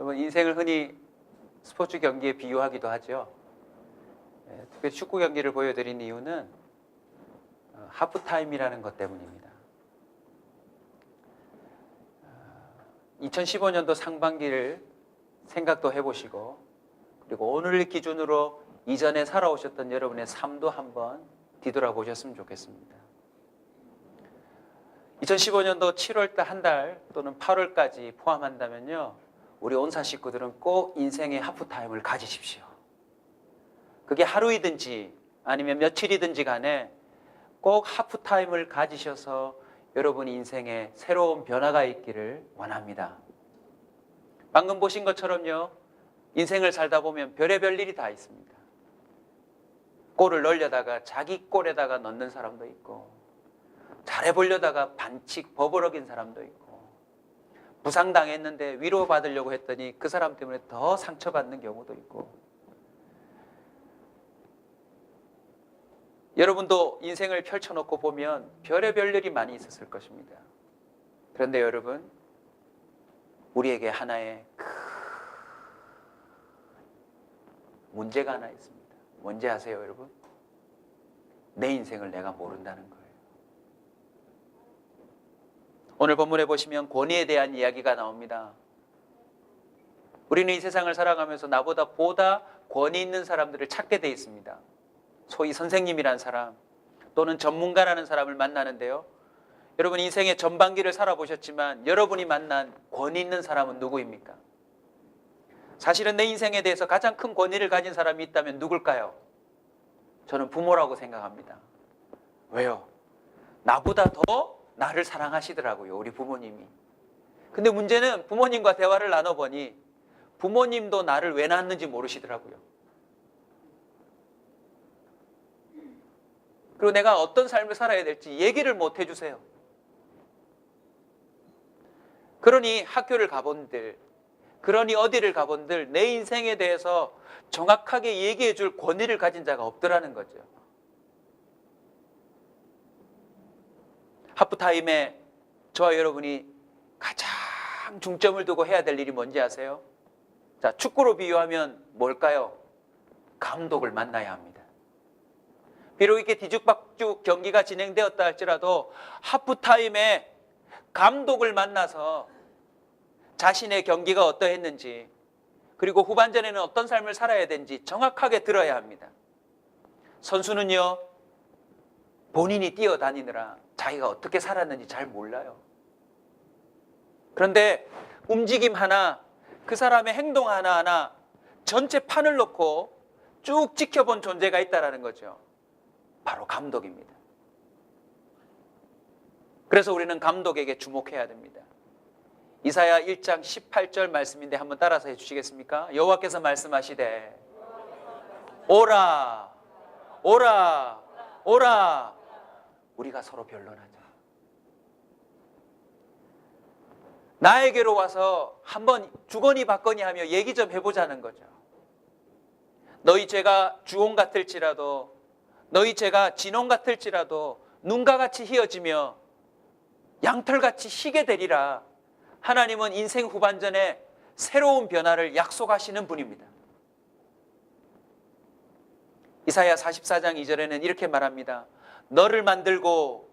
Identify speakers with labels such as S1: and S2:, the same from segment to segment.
S1: 여러분, 인생을 흔히 스포츠 경기에 비유하기도 하죠. 특별히 축구 경기를 보여드린 이유는 하프타임이라는 것 때문입니다. 2015년도 상반기를 생각도 해보시고, 그리고 오늘 기준으로 이전에 살아오셨던 여러분의 삶도 한번 뒤돌아보셨으면 좋겠습니다. 2015년도 7월달 한 달 또는 8월까지 포함한다면요, 우리 온사 식구들은 꼭 인생의 하프타임을 가지십시오. 그게 하루이든지 아니면 며칠이든지 간에 꼭 하프타임을 가지셔서 여러분 인생에 새로운 변화가 있기를 원합니다. 방금 보신 것처럼요, 인생을 살다 보면 별의별 일이 다 있습니다. 골을 넣으려다가 자기 골에다가 넣는 사람도 있고, 잘해보려다가 반칙 버버럭인 사람도 있고, 부상당했는데 위로받으려고 했더니 그 사람 때문에 더 상처받는 경우도 있고, 여러분도 인생을 펼쳐놓고 보면 별의별 일이 많이 있었을 것입니다. 그런데 여러분, 우리에게 하나의 큰 문제가 하나 있습니다. 뭔지 아세요, 여러분? 내 인생을 내가 모른다는 거예요. 오늘 본문에 보시면 권위에 대한 이야기가 나옵니다. 우리는 이 세상을 살아가면서 나보다 보다 권위 있는 사람들을 찾게 돼 있습니다. 소위 선생님이란 사람 또는 전문가라는 사람을 만나는데요, 여러분 인생의 전반기를 살아보셨지만 여러분이 만난 권위 있는 사람은 누구입니까? 사실은 내 인생에 대해서 가장 큰 권위를 가진 사람이 있다면 누굴까요? 저는 부모라고 생각합니다. 왜요? 나보다 더 나를 사랑하시더라고요, 우리 부모님이. 근데 문제는 부모님과 대화를 나눠보니 부모님도 나를 왜 낳았는지 모르시더라고요. 그리고 내가 어떤 삶을 살아야 될지 얘기를 못 해주세요. 그러니 학교를 가본들, 그러니 어디를 가본들 내 인생에 대해서 정확하게 얘기해 줄 권위를 가진 자가 없더라는 거죠. 하프타임에 저와 여러분이 가장 중점을 두고 해야 될 일이 뭔지 아세요? 자, 축구로 비유하면 뭘까요? 감독을 만나야 합니다. 비록 이렇게 뒤죽박죽 경기가 진행되었다 할지라도 하프타임에 감독을 만나서 자신의 경기가 어떠했는지, 그리고 후반전에는 어떤 삶을 살아야 되는지 정확하게 들어야 합니다. 선수는요, 본인이 뛰어다니느라 자기가 어떻게 살았는지 잘 몰라요. 그런데 움직임 하나, 그 사람의 행동 하나하나 전체 판을 놓고 쭉 지켜본 존재가 있다는 거죠. 바로 감독입니다. 그래서 우리는 감독에게 주목해야 됩니다. 이사야 1장 18절 말씀인데 한번 따라서 해주시겠습니까? 여호와께서 말씀하시되 오라 오라 오라. 우리가 서로 변론하자. 나에게로 와서 한번 주거니 받거니 하며 얘기 좀 해보자는 거죠. 너희 죄가 주홍 같을지라도, 너희 죄가 진홍 같을지라도 눈과 같이 희어지며 양털같이 희게 되리라. 하나님은 인생 후반전에 새로운 변화를 약속하시는 분입니다. 이사야 44장 2절에는 이렇게 말합니다. 너를 만들고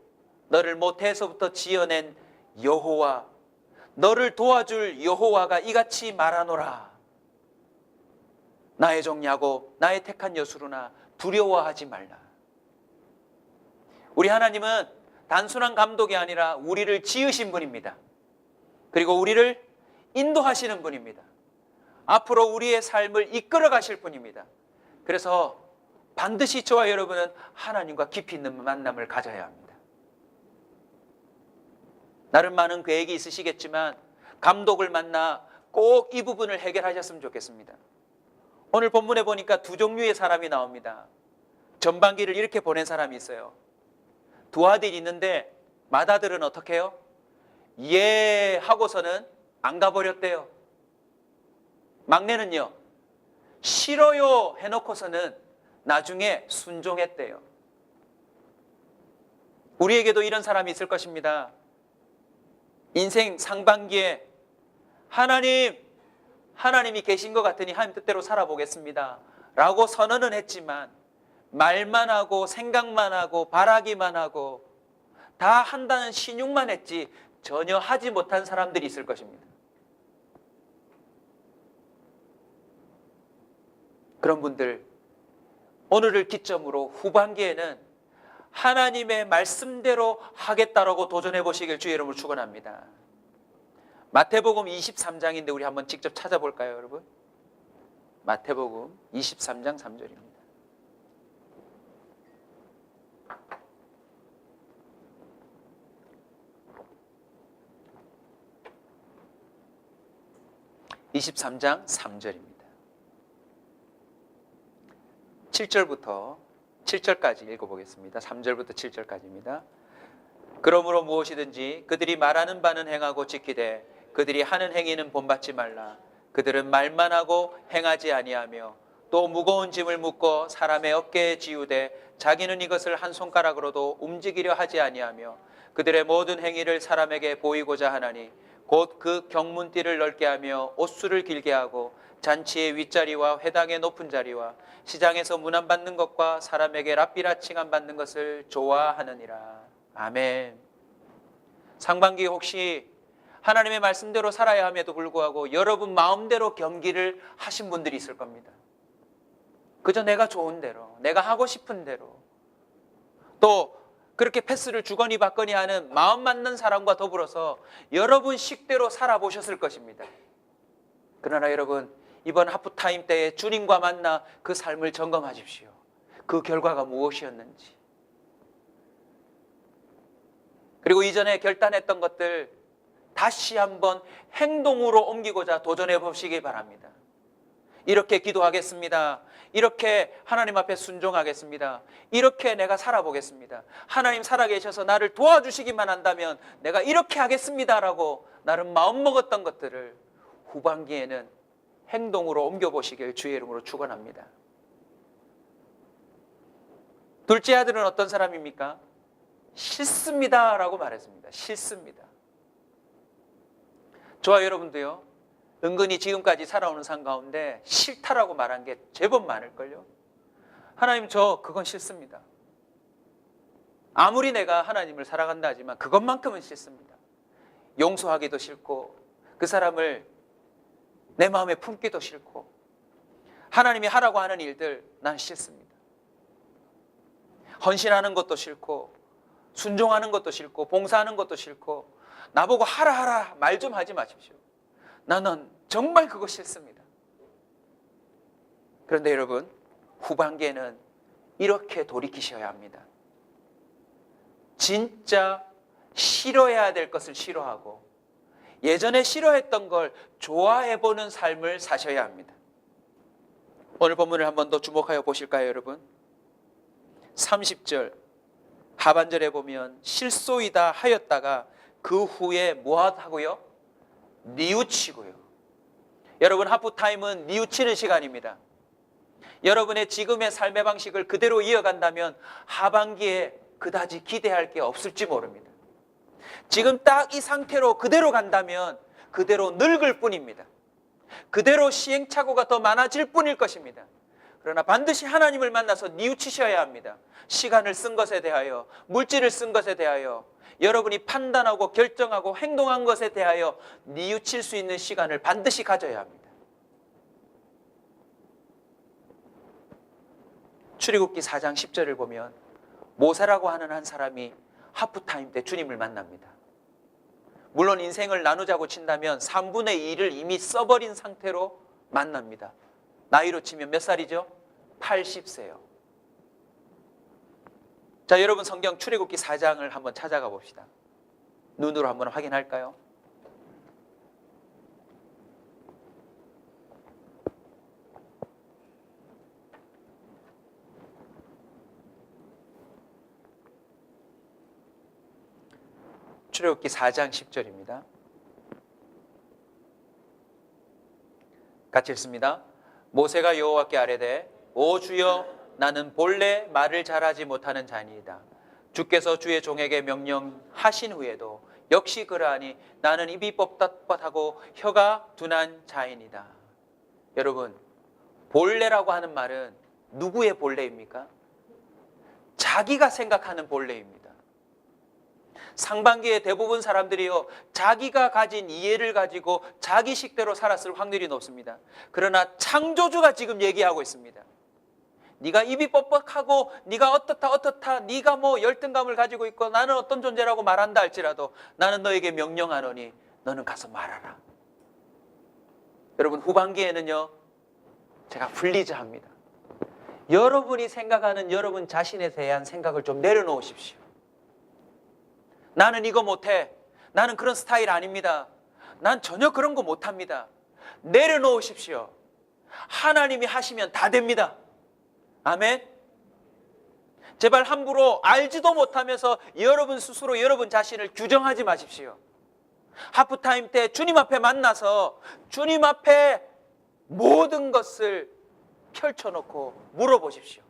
S1: 너를 모태에서부터 지어낸 여호와, 너를 도와줄 여호와가 이같이 말하노라. 나의 종 야곱, 나의 택한 여수르나 두려워하지 말라. 우리 하나님은 단순한 감독이 아니라 우리를 지으신 분입니다. 그리고 우리를 인도하시는 분입니다. 앞으로 우리의 삶을 이끌어 가실 분입니다. 그래서 반드시 저와 여러분은 하나님과 깊이 있는 만남을 가져야 합니다. 나름 많은 계획이 있으시겠지만 감독을 만나 꼭 이 부분을 해결하셨으면 좋겠습니다. 오늘 본문에 보니까 두 종류의 사람이 나옵니다. 전반기를 이렇게 보낸 사람이 있어요. 두 아들이 있는데 맏아들은 어떻게 해요? 예 하고서는 안 가버렸대요. 막내는요, 싫어요 해놓고서는 나중에 순종했대요. 우리에게도 이런 사람이 있을 것입니다. 인생 상반기에 하나님 하나님이 계신 것 같으니 하나님 뜻대로 살아보겠습니다 라고 선언은 했지만 말만 하고 생각만 하고 바라기만 하고 다 한다는 신용만 했지 전혀 하지 못한 사람들이 있을 것입니다. 그런 분들 오늘을 기점으로 후반기에는 하나님의 말씀대로 하겠다라고 도전해 보시길 주의 이름으로 축원합니다. 마태복음 23장인데 우리 한번 직접 찾아볼까요, 여러분? 마태복음 23장 3절입니다. (23장) 3절입니다. 7절부터 7절까지 읽어보겠습니다. 3절부터 7절까지입니다. 그러므로 무엇이든지 그들이 말하는 바는 행하고 지키되 그들이 하는 행위는 본받지 말라. 그들은 말만 하고 행하지 아니하며 또 무거운 짐을 묶어 사람의 어깨에 지우되 자기는 이것을 한 손가락으로도 움직이려 하지 아니하며 그들의 모든 행위를 사람에게 보이고자 하나니 곧 그 경문띠를 넓게 하며 옷수를 길게 하고 잔치의 윗자리와 회당의 높은 자리와 시장에서 문안 받는 것과 사람에게 랍비라 칭함 받는 것을 좋아하느니라. 아멘. 상반기 혹시 하나님의 말씀대로 살아야 함에도 불구하고 여러분 마음대로 경기를 하신 분들이 있을 겁니다. 그저 내가 좋은 대로, 내가 하고 싶은 대로, 또 그렇게 패스를 주거니 받거니 하는 마음 맞는 사람과 더불어서 여러분 식대로 살아보셨을 것입니다. 그러나 여러분, 이번 하프타임 때에 주님과 만나 그 삶을 점검하십시오. 그 결과가 무엇이었는지. 그리고 이전에 결단했던 것들 다시 한번 행동으로 옮기고자 도전해 보시기 바랍니다. 이렇게 기도하겠습니다. 이렇게 하나님 앞에 순종하겠습니다. 이렇게 내가 살아보겠습니다. 하나님 살아계셔서 나를 도와주시기만 한다면 내가 이렇게 하겠습니다라고 나름 마음먹었던 것들을 후반기에는 행동으로 옮겨보시길 주의 이름으로 축원합니다. 둘째 아들은 어떤 사람입니까? 싫습니다라고 말했습니다. 싫습니다. 저와 여러분도요, 은근히 지금까지 살아오는 삶 가운데 싫다라고 말한 게 제법 많을걸요. 하나님, 저 그건 싫습니다. 아무리 내가 하나님을 사랑한다 하지만 그것만큼은 싫습니다. 용서하기도 싫고 그 사람을 내 마음에 품기도 싫고 하나님이 하라고 하는 일들 난 싫습니다. 헌신하는 것도 싫고 순종하는 것도 싫고 봉사하는 것도 싫고 나보고 하라 말 좀 하지 마십시오. 나는 정말 그거 싫습니다. 그런데 여러분, 후반기에는 이렇게 돌이키셔야 합니다. 진짜 싫어해야 될 것을 싫어하고 예전에 싫어했던 걸 좋아해보는 삶을 사셔야 합니다. 오늘 본문을 한 번 더 주목하여 보실까요, 여러분? 30절 하반절에 보면 실소이다 하였다가 그 후에 뭐 하고요? 뉘우치고요. 여러분, 하프타임은 뉘우치는 시간입니다. 여러분의 지금의 삶의 방식을 그대로 이어간다면 하반기에 그다지 기대할 게 없을지 모릅니다. 지금 딱 이 상태로 그대로 간다면 그대로 늙을 뿐입니다. 그대로 시행착오가 더 많아질 뿐일 것입니다. 그러나 반드시 하나님을 만나서 뉘우치셔야 합니다. 시간을 쓴 것에 대하여, 물질을 쓴 것에 대하여, 여러분이 판단하고 결정하고 행동한 것에 대하여 뉘우칠 수 있는 시간을 반드시 가져야 합니다. 출애굽기 4장 10절을 보면 모세라고 하는 한 사람이 하프타임 때 주님을 만납니다. 물론 인생을 나누자고 친다면 3분의 2를 이미 써버린 상태로 만납니다. 나이로 치면 몇 살이죠? 80세요. 자, 여러분 성경 출애굽기 4장을 한번 찾아가 봅시다. 눈으로 한번 확인할까요? 출애굽기 4장 10절입니다. 같이 읽습니다. 모세가 여호와께 아뢰되 오 주여, 나는 본래 말을 잘하지 못하는 자니이다. 주께서 주의 종에게 명령하신 후에도 역시 그러하니 나는 입이 뻣뻣하고 혀가 둔한 자이니이다. 여러분, 본래라고 하는 말은 누구의 본래입니까? 자기가 생각하는 본래입니다. 상반기에 대부분 사람들이요, 자기가 가진 이해를 가지고 자기 식대로 살았을 확률이 높습니다. 그러나 창조주가 지금 얘기하고 있습니다. 네가 입이 뻑뻑하고 네가 어떻다 네가 뭐 열등감을 가지고 있고 나는 어떤 존재라고 말한다 할지라도 나는 너에게 명령하노니 너는 가서 말하라. 여러분, 후반기에는요, 제가 분리자합니다. 여러분이 생각하는 여러분 자신에 대한 생각을 좀 내려놓으십시오. 나는 이거 못해. 나는 그런 스타일 아닙니다. 난 전혀 그런 거 못합니다. 내려놓으십시오. 하나님이 하시면 다 됩니다. 아멘. 제발 함부로 알지도 못하면서 여러분 스스로 여러분 자신을 규정하지 마십시오. 하프타임 때 주님 앞에 만나서 주님 앞에 모든 것을 펼쳐놓고 물어보십시오.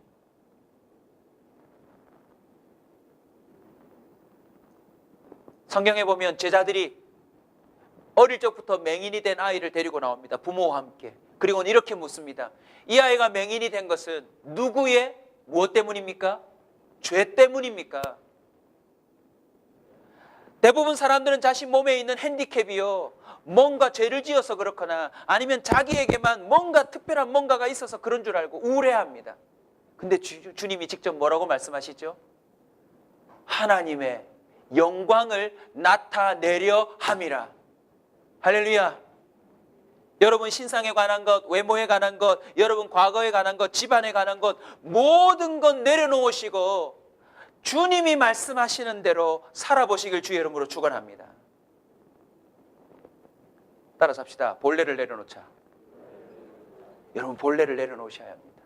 S1: 성경에 보면 제자들이 어릴 적부터 맹인이 된 아이를 데리고 나옵니다. 부모와 함께. 그리고는 이렇게 묻습니다. 이 아이가 맹인이 된 것은 누구의 무엇 때문입니까? 죄 때문입니까? 대부분 사람들은 자신 몸에 있는 핸디캡이요, 뭔가 죄를 지어서 그렇거나 아니면 자기에게만 뭔가 특별한 뭔가가 있어서 그런 줄 알고 우울해합니다. 근데 주님이 직접 뭐라고 말씀하시죠? 하나님의 영광을 나타내려 함이라. 할렐루야. 여러분 신상에 관한 것, 외모에 관한 것, 여러분 과거에 관한 것, 집안에 관한 것, 모든 것 내려놓으시고 주님이 말씀하시는 대로 살아보시길 주의 이름으로 축원합니다. 따라서 합시다. 본래를 내려놓자. 여러분, 본래를 내려놓으셔야 합니다.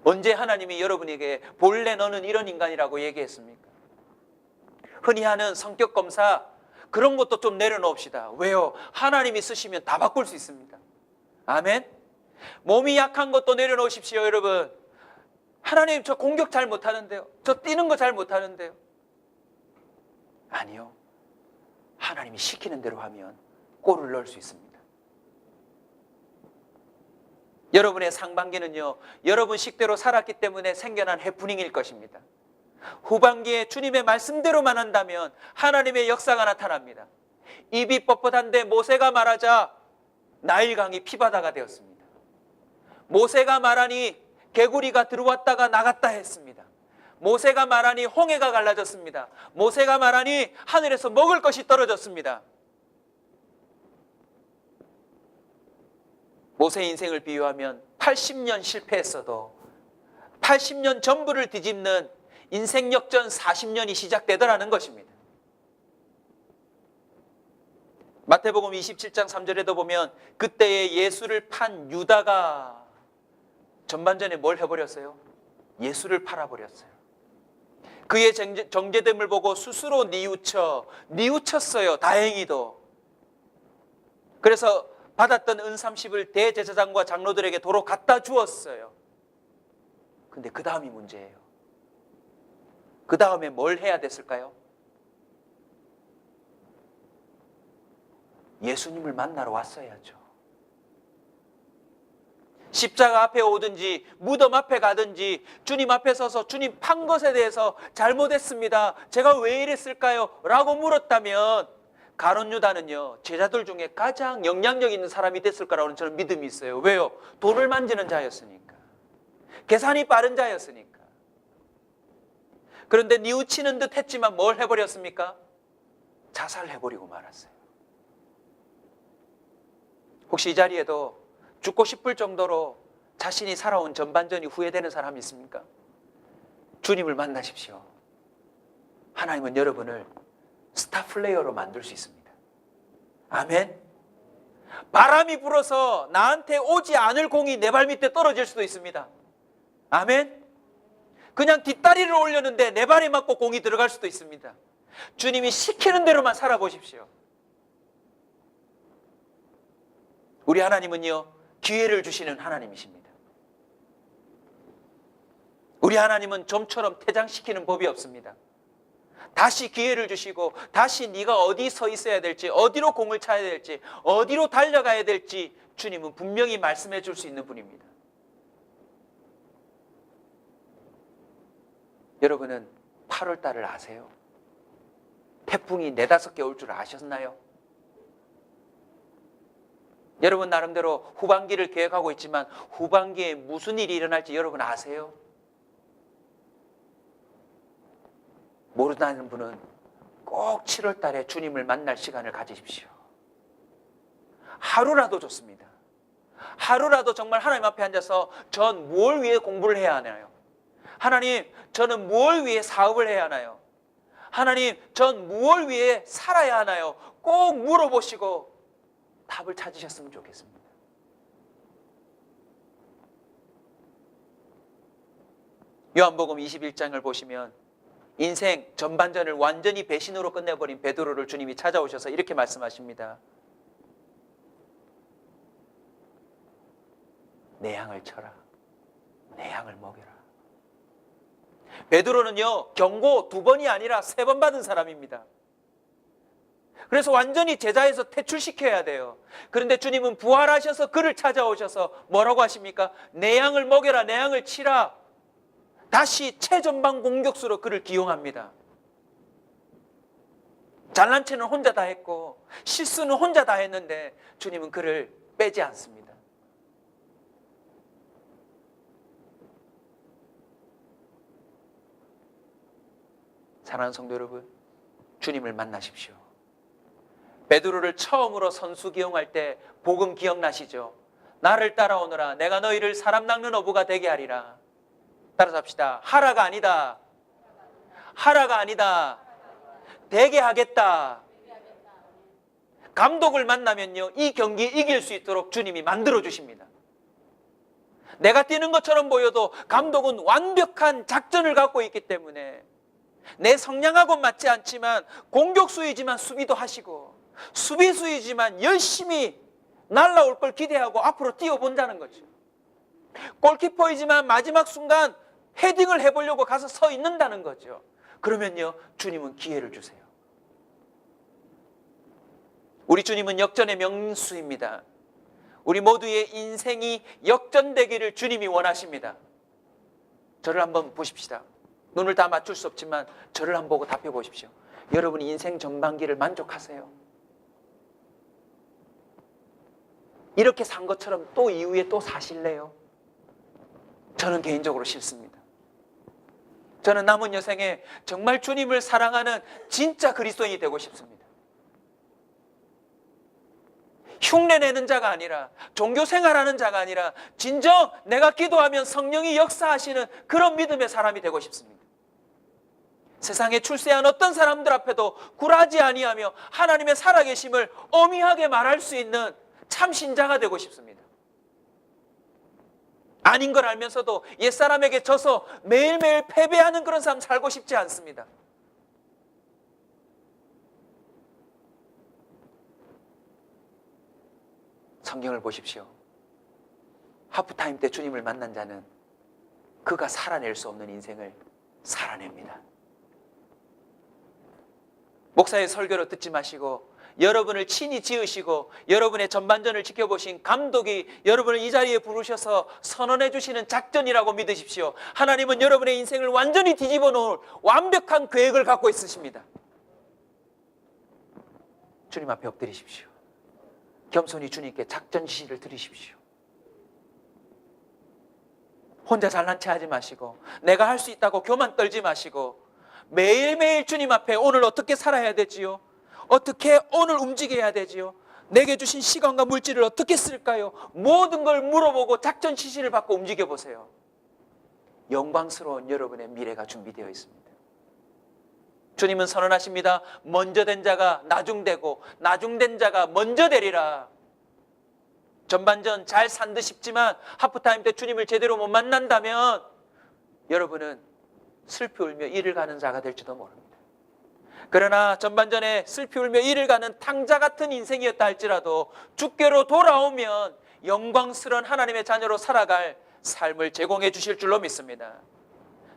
S1: 언제 하나님이 여러분에게 본래 너는 이런 인간이라고 얘기했습니까? 흔히 하는 성격 검사, 그런 것도 좀 내려놓읍시다. 왜요? 하나님이 쓰시면 다 바꿀 수 있습니다. 아멘. 몸이 약한 것도 내려놓으십시오. 여러분, 하나님 저 공격 잘 못하는데요, 저 뛰는 거 잘 못하는데요. 아니요, 하나님이 시키는 대로 하면 골을 넣을 수 있습니다. 여러분의 상반기는요, 여러분 식대로 살았기 때문에 생겨난 해프닝일 것입니다. 후반기에 주님의 말씀대로만 한다면 하나님의 역사가 나타납니다. 입이 뻣뻣한데 모세가 말하자 나일강이 피바다가 되었습니다. 모세가 말하니 개구리가 들어왔다가 나갔다 했습니다. 모세가 말하니 홍해가 갈라졌습니다. 모세가 말하니 하늘에서 먹을 것이 떨어졌습니다. 모세의 인생을 비유하면 80년 실패했어도 80년 전부를 뒤집는 인생 역전 40년이 시작되더라는 것입니다. 마태복음 27장 3절에도 보면 그때에 예수를 판 유다가 전반전에 뭘 해버렸어요? 예수를 팔아버렸어요. 그의 정죄됨을 보고 스스로 뉘우쳤어요. 다행히도. 그래서 받았던 은 30을 대제사장과 장로들에게 도로 갖다 주었어요. 근데 그 다음이 문제예요. 그 다음에 뭘 해야 됐을까요? 예수님을 만나러 왔어야죠. 십자가 앞에 오든지 무덤 앞에 가든지 주님 앞에 서서 주님 판 것에 대해서 잘못했습니다, 제가 왜 이랬을까요? 라고 물었다면 가룟 유다는요, 제자들 중에 가장 영향력 있는 사람이 됐을 거라고 저는 믿음이 있어요. 왜요? 돈을 만지는 자였으니까, 계산이 빠른 자였으니까. 그런데 뉘우치는 듯 했지만 뭘 해버렸습니까? 자살해버리고 말았어요. 혹시 이 자리에도 죽고 싶을 정도로 자신이 살아온 전반전이 후회되는 사람이 있습니까? 주님을 만나십시오. 하나님은 여러분을 스타 플레이어로 만들 수 있습니다. 아멘. 바람이 불어서 나한테 오지 않을 공이 내 발 밑에 떨어질 수도 있습니다. 아멘. 그냥 뒷다리를 올렸는데 내 발에 맞고 공이 들어갈 수도 있습니다. 주님이 시키는 대로만 살아보십시오. 우리 하나님은요, 기회를 주시는 하나님이십니다. 우리 하나님은 좀처럼 퇴장시키는 법이 없습니다. 다시 기회를 주시고 다시 네가 어디 서 있어야 될지, 어디로 공을 차야 될지, 어디로 달려가야 될지 주님은 분명히 말씀해 줄 수 있는 분입니다. 여러분은 8월 달을 아세요? 태풍이 4-5개 올 줄 아셨나요? 여러분 나름대로 후반기를 계획하고 있지만 후반기에 무슨 일이 일어날지 여러분 아세요? 모른다는 분은 꼭 7월 달에 주님을 만날 시간을 가지십시오. 하루라도 좋습니다. 하루라도 정말 하나님 앞에 앉아서 전 뭘 위해 공부를 해야 하나요? 하나님, 저는 뭘 위해 사업을 해야 하나요? 하나님, 전 무엇을 위해 살아야 하나요? 꼭 물어보시고 답을 찾으셨으면 좋겠습니다. 요한복음 21장을 보시면 인생 전반전을 완전히 배신으로 끝내버린 베드로를 주님이 찾아오셔서 이렇게 말씀하십니다. 내 양을 쳐라. 내 양을 먹여라. 베드로는요, 경고 2번이 아니라 3번 받은 사람입니다. 그래서 완전히 제자에서 퇴출시켜야 돼요. 그런데 주님은 부활하셔서 그를 찾아오셔서 뭐라고 하십니까? 내 양을 먹여라, 내 양을 치라. 다시 최전방 공격수로 그를 기용합니다. 잘난 체는 혼자 다 했고 실수는 혼자 다 했는데 주님은 그를 빼지 않습니다. 사랑하는 성도 여러분, 주님을 만나십시오. 베드로를 처음으로 선수 기용할 때 복음 기억나시죠? 나를 따라오너라. 내가 너희를 사람 낚는 어부가 되게 하리라. 따라서 합시다. 하라가 아니다. 하라가 아니다. 되게 하겠다. 감독을 만나면요, 이 경기에 이길 수 있도록 주님이 만들어 주십니다. 내가 뛰는 것처럼 보여도 감독은 완벽한 작전을 갖고 있기 때문에 내 성향하고 맞지 않지만 공격수이지만 수비도 하시고 수비수이지만 열심히 날아올 걸 기대하고 앞으로 뛰어본다는 거죠. 골키퍼이지만 마지막 순간 헤딩을 해보려고 가서 서 있는다는 거죠. 그러면요, 주님은 기회를 주세요. 우리 주님은 역전의 명수입니다. 우리 모두의 인생이 역전되기를 주님이 원하십니다. 저를 한번 보십시다. 눈을 다 맞출 수 없지만 저를 한번 보고 답해 보십시오. 여러분 인생 전반기를 만족하세요? 이렇게 산 것처럼 또 이후에 또 사실래요? 저는 개인적으로 싫습니다. 저는 남은 여생에 정말 주님을 사랑하는 진짜 그리스도인이 되고 싶습니다. 흉내내는 자가 아니라, 종교생활하는 자가 아니라 진정 내가 기도하면 성령이 역사하시는 그런 믿음의 사람이 되고 싶습니다. 세상에 출세한 어떤 사람들 앞에도 굴하지 아니하며 하나님의 살아계심을 엄히하게 말할 수 있는 참 신자가 되고 싶습니다. 아닌 걸 알면서도 옛사람에게 져서 매일매일 패배하는 그런 삶 살고 싶지 않습니다. 성경을 보십시오. 하프타임 때 주님을 만난 자는 그가 살아낼 수 없는 인생을 살아냅니다. 목사의 설교로 듣지 마시고 여러분을 친히 지으시고 여러분의 전반전을 지켜보신 감독이 여러분을 이 자리에 부르셔서 선언해 주시는 작전이라고 믿으십시오. 하나님은 여러분의 인생을 완전히 뒤집어 놓을 완벽한 계획을 갖고 있으십니다. 주님 앞에 엎드리십시오. 겸손히 주님께 작전 지시를 드리십시오. 혼자 잘난 체 하지 마시고 내가 할 수 있다고 교만 떨지 마시고 매일매일 주님 앞에 오늘 어떻게 살아야 되지요? 어떻게 오늘 움직여야 되지요? 내게 주신 시간과 물질을 어떻게 쓸까요? 모든 걸 물어보고 작전 지시를 받고 움직여 보세요. 영광스러운 여러분의 미래가 준비되어 있습니다. 주님은 선언하십니다. 먼저 된 자가 나중되고 나중된 자가 먼저 되리라. 전반전 잘 산 듯 싶지만 하프타임 때 주님을 제대로 못 만난다면 여러분은 슬피 울며 이를 가는 자가 될지도 모릅니다. 그러나 전반전에 슬피 울며 이를 가는 탕자 같은 인생이었다 할지라도 주께로 돌아오면 영광스러운 하나님의 자녀로 살아갈 삶을 제공해 주실 줄로 믿습니다.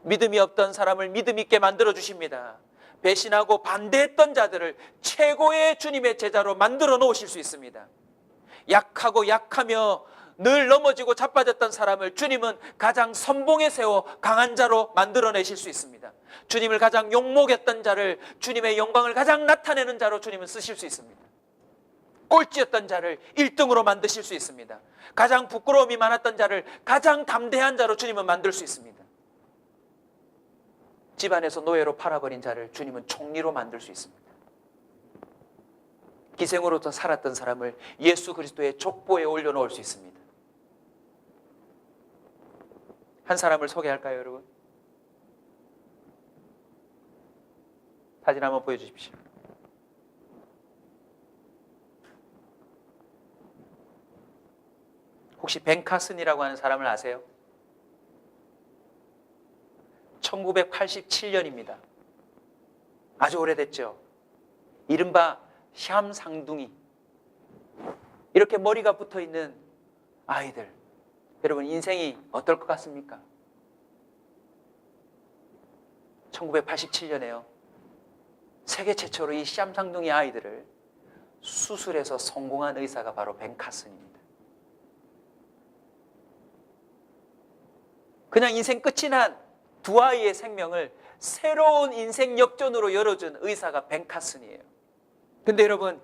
S1: 믿음이 없던 사람을 믿음 있게 만들어 주십니다. 배신하고 반대했던 자들을 최고의 주님의 제자로 만들어 놓으실 수 있습니다. 약하고 약하며 늘 넘어지고 자빠졌던 사람을 주님은 가장 선봉에 세워 강한 자로 만들어내실 수 있습니다. 주님을 가장 욕먹였던 자를 주님의 영광을 가장 나타내는 자로 주님은 쓰실 수 있습니다. 꼴찌였던 자를 1등으로 만드실 수 있습니다. 가장 부끄러움이 많았던 자를 가장 담대한 자로 주님은 만들 수 있습니다. 집안에서 노예로 팔아버린 자를 주님은 총리로 만들 수 있습니다. 기생으로서 살았던 사람을 예수 그리스도의 족보에 올려놓을 수 있습니다. 한 사람을 소개할까요, 여러분? 사진 한번 보여주십시오. 혹시 벤 카슨이라고 하는 사람을 아세요? 1987년입니다. 아주 오래됐죠. 이른바 샴 쌍둥이. 이렇게 머리가 붙어있는 아이들. 여러분 인생이 어떨 것 같습니까? 1987년에요. 세계 최초로 이 샴 쌍둥이 아이들을 수술해서 성공한 의사가 바로 벤 카슨입니다. 그냥 인생 끝이 난 두 아이의 생명을 새로운 인생 역전으로 열어준 의사가 벤 카슨이에요. 근데 여러분,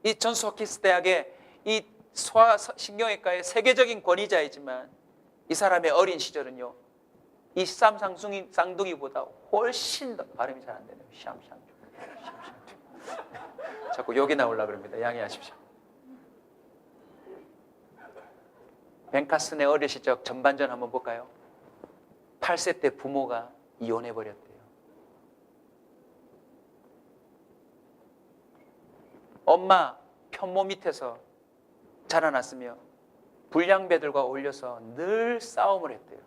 S1: 이 존스 홉킨스 대학의 이 소아신경외과의 세계적인 권위자이지만 이 사람의 어린 시절은요, 이 샴 쌍둥이보다 훨씬 더 발음이 잘 안 되네요. 자꾸 욕이 나오려고 그럽니다. 양해하십시오. 벤 카슨의 어린 시절 전반전 한번 볼까요? 8세 때 부모가 이혼해버렸대요. 엄마 편모 밑에서 자라났으며 불량배들과 어울려서 늘 싸움을 했대요.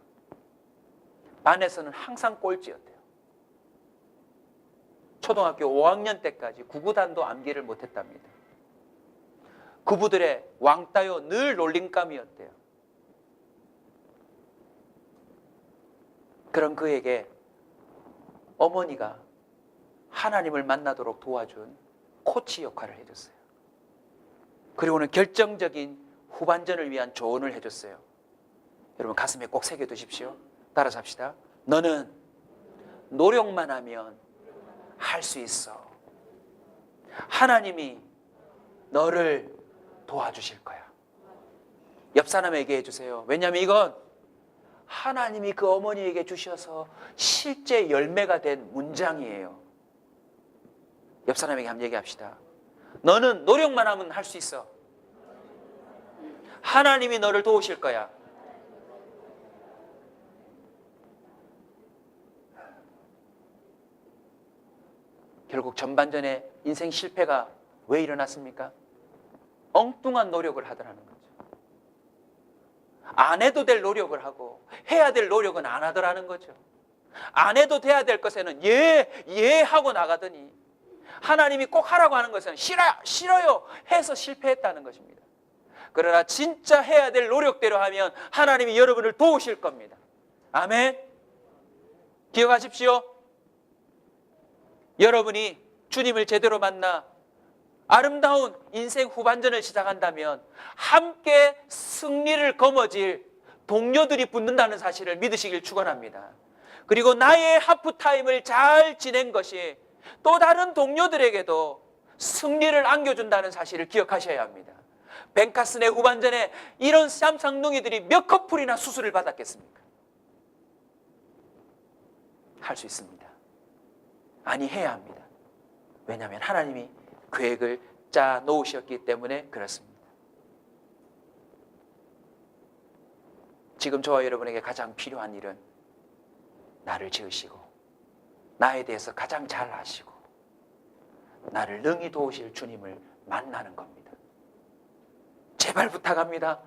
S1: 반에서는 항상 꼴찌였대요. 초등학교 5학년 때까지 구구단도 암기를 못했답니다. 그부들의 왕따요 늘 놀림감이었대요. 그런 그에게 어머니가 하나님을 만나도록 도와준 코치 역할을 해줬어요. 그리고는 결정적인 후반전을 위한 조언을 해줬어요. 여러분 가슴에 꼭 새겨두십시오. 따라서 합시다. 너는 노력만 하면 할 수 있어. 하나님이 너를 도와주실 거야. 옆 사람에게 해주세요. 왜냐하면 이건 하나님이 그 어머니에게 주셔서 실제 열매가 된 문장이에요. 옆 사람에게 한번 얘기합시다. 너는 노력만 하면 할 수 있어. 하나님이 너를 도우실 거야. 결국 전반전에 인생 실패가 왜 일어났습니까? 엉뚱한 노력을 하더라는 거죠. 안 해도 될 노력을 하고 해야 될 노력은 안 하더라는 거죠. 안 해도 돼야 될 것에는 예 하고 나가더니 하나님이 꼭 하라고 하는 것은 싫어요 해서 실패했다는 것입니다. 그러나 진짜 해야 될 노력대로 하면 하나님이 여러분을 도우실 겁니다. 아멘. 기억하십시오. 여러분이 주님을 제대로 만나 아름다운 인생 후반전을 시작한다면 함께 승리를 거머쥘 동료들이 붙는다는 사실을 믿으시길 축원합니다. 그리고 나의 하프타임을 잘 지낸 것이 또 다른 동료들에게도 승리를 안겨준다는 사실을 기억하셔야 합니다. 벤 카슨의 후반전에 이런 샴 쌍둥이들이 몇 커플이나 수술을 받았겠습니까? 할 수 있습니다. 아니 해야 합니다. 왜냐하면 하나님이 계획을 짜 놓으셨기 때문에 그렇습니다. 지금 저와 여러분에게 가장 필요한 일은 나를 지으시고 나에 대해서 가장 잘 아시고 나를 능히 도우실 주님을 만나는 겁니다. 제발 부탁합니다.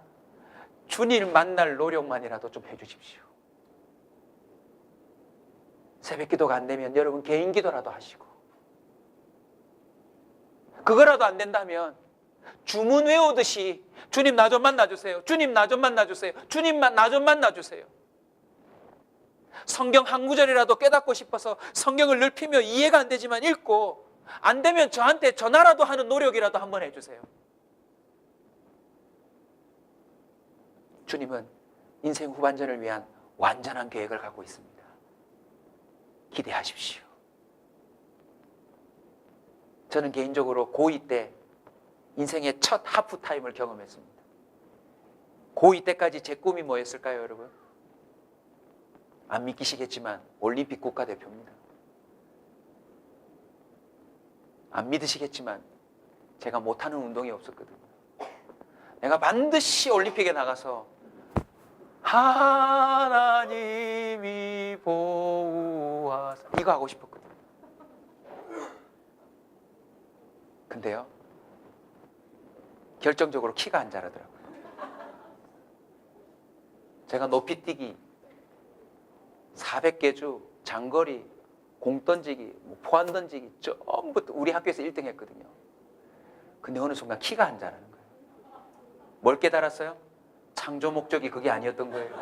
S1: 주님 만날 노력만이라도 좀 해주십시오. 새벽 기도가 안 되면 여러분 개인 기도라도 하시고, 그거라도 안 된다면 주문 외우듯이 주님 나 좀 만나주세요. 주님 나 좀 만나주세요. 주님 나 좀 만나주세요. 성경 한 구절이라도 깨닫고 싶어서 성경을 넓히며 이해가 안 되지만 읽고, 안 되면 저한테 전화라도 하는 노력이라도 한번 해주세요. 주님은 인생 후반전을 위한 완전한 계획을 갖고 있습니다. 기대하십시오. 저는 개인적으로 고2 때 인생의 첫 하프타임을 경험했습니다. 고2 때까지 제 꿈이 뭐였을까요, 여러분? 안 믿기시겠지만 올림픽 국가대표입니다. 안 믿으시겠지만 제가 못하는 운동이 없었거든요. 내가 반드시 올림픽에 나가서 하나님이 보호하사 이거 하고 싶었거든요. 근데요, 결정적으로 키가 안 자라더라고요. 제가 높이뛰기, 400개주, 장거리, 공 던지기, 포환 던지기 전부 우리 학교에서 1등 했거든요. 근데 어느 순간 키가 안 자라는 거예요. 뭘 깨달았어요? 창조 목적이 그게 아니었던 거예요.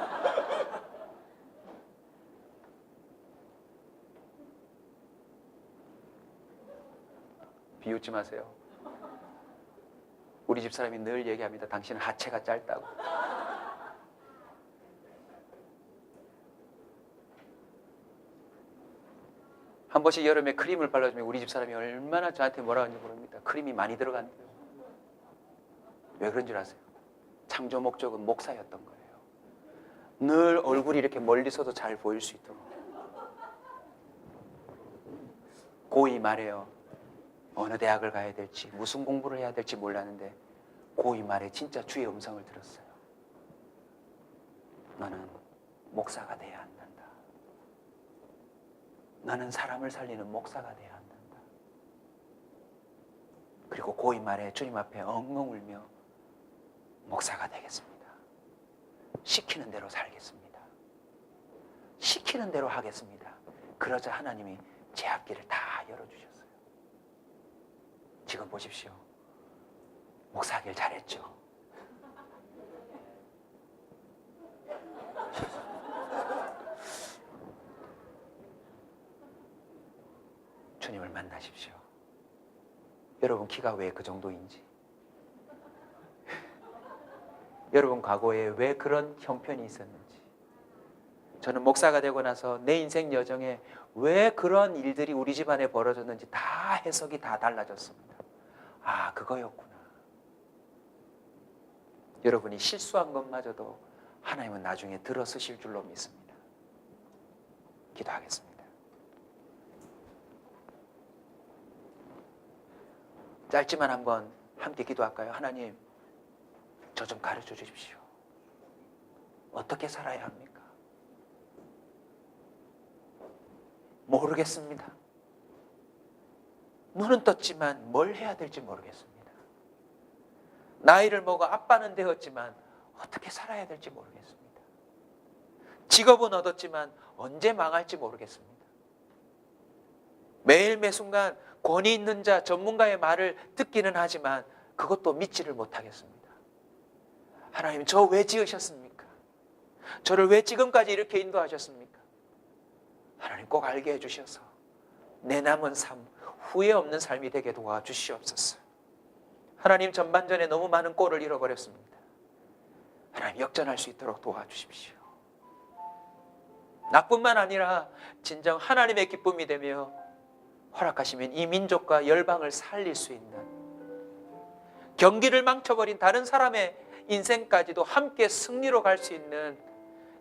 S1: 비웃지 마세요. 우리 집사람이 늘 얘기합니다. 당신은 하체가 짧다고. 한 번씩 여름에 크림을 발라주면 우리 집사람이 얼마나 저한테 뭐라 하는지 모릅니다. 크림이 많이 들어간대요. 왜 그런 줄 아세요? 창조 목적은 목사였던 거예요. 늘 얼굴이 이렇게 멀리서도 잘 보일 수 있도록. 고2 말에요. 어느 대학을 가야 될지, 무슨 공부를 해야 될지 몰랐는데 고2 말에 진짜 주의 음성을 들었어요. 너는 목사가 돼야 한단다. 너는 사람을 살리는 목사가 돼야 한단다. 그리고 고2 말에 주님 앞에 엉엉 울며 목사가 되겠습니다. 시키는 대로 살겠습니다. 시키는 대로 하겠습니다. 그러자 하나님이 제 앞길을 다 열어주셨어요. 지금 보십시오. 목사하길 잘했죠. 주님을 만나십시오. 여러분 키가 왜 그 정도인지, 여러분 과거에 왜 그런 형편이 있었는지, 저는 목사가 되고 나서 내 인생 여정에 왜 그런 일들이 우리 집안에 벌어졌는지 다 해석이 다 달라졌습니다. 아, 그거였구나. 여러분이 실수한 것마저도 하나님은 나중에 들어 쓰실 줄로 믿습니다. 기도하겠습니다. 짧지만 한번 함께 기도할까요? 하나님, 저 좀 가르쳐 주십시오. 어떻게 살아야 합니까? 모르겠습니다. 눈은 떴지만 뭘 해야 될지 모르겠습니다. 나이를 먹어 아빠는 되었지만 어떻게 살아야 될지 모르겠습니다. 직업은 얻었지만 언제 망할지 모르겠습니다. 매일 매순간 권위 있는 자, 전문가의 말을 듣기는 하지만 그것도 믿지를 못하겠습니다. 하나님, 저 왜 지으셨습니까? 저를 왜 지금까지 이렇게 인도하셨습니까? 하나님 꼭 알게 해주셔서 내 남은 삶, 후회 없는 삶이 되게 도와주시옵소서. 하나님, 전반전에 너무 많은 골을 잃어버렸습니다. 하나님, 역전할 수 있도록 도와주십시오. 나뿐만 아니라 진정 하나님의 기쁨이 되며 허락하시면 이 민족과 열방을 살릴 수 있는, 경기를 망쳐버린 다른 사람의 인생까지도 함께 승리로 갈 수 있는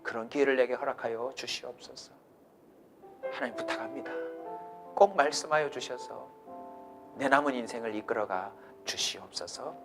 S1: 그런 기회를 내게 허락하여 주시옵소서. 하나님 부탁합니다. 꼭 말씀하여 주셔서 내 남은 인생을 이끌어가 주시옵소서.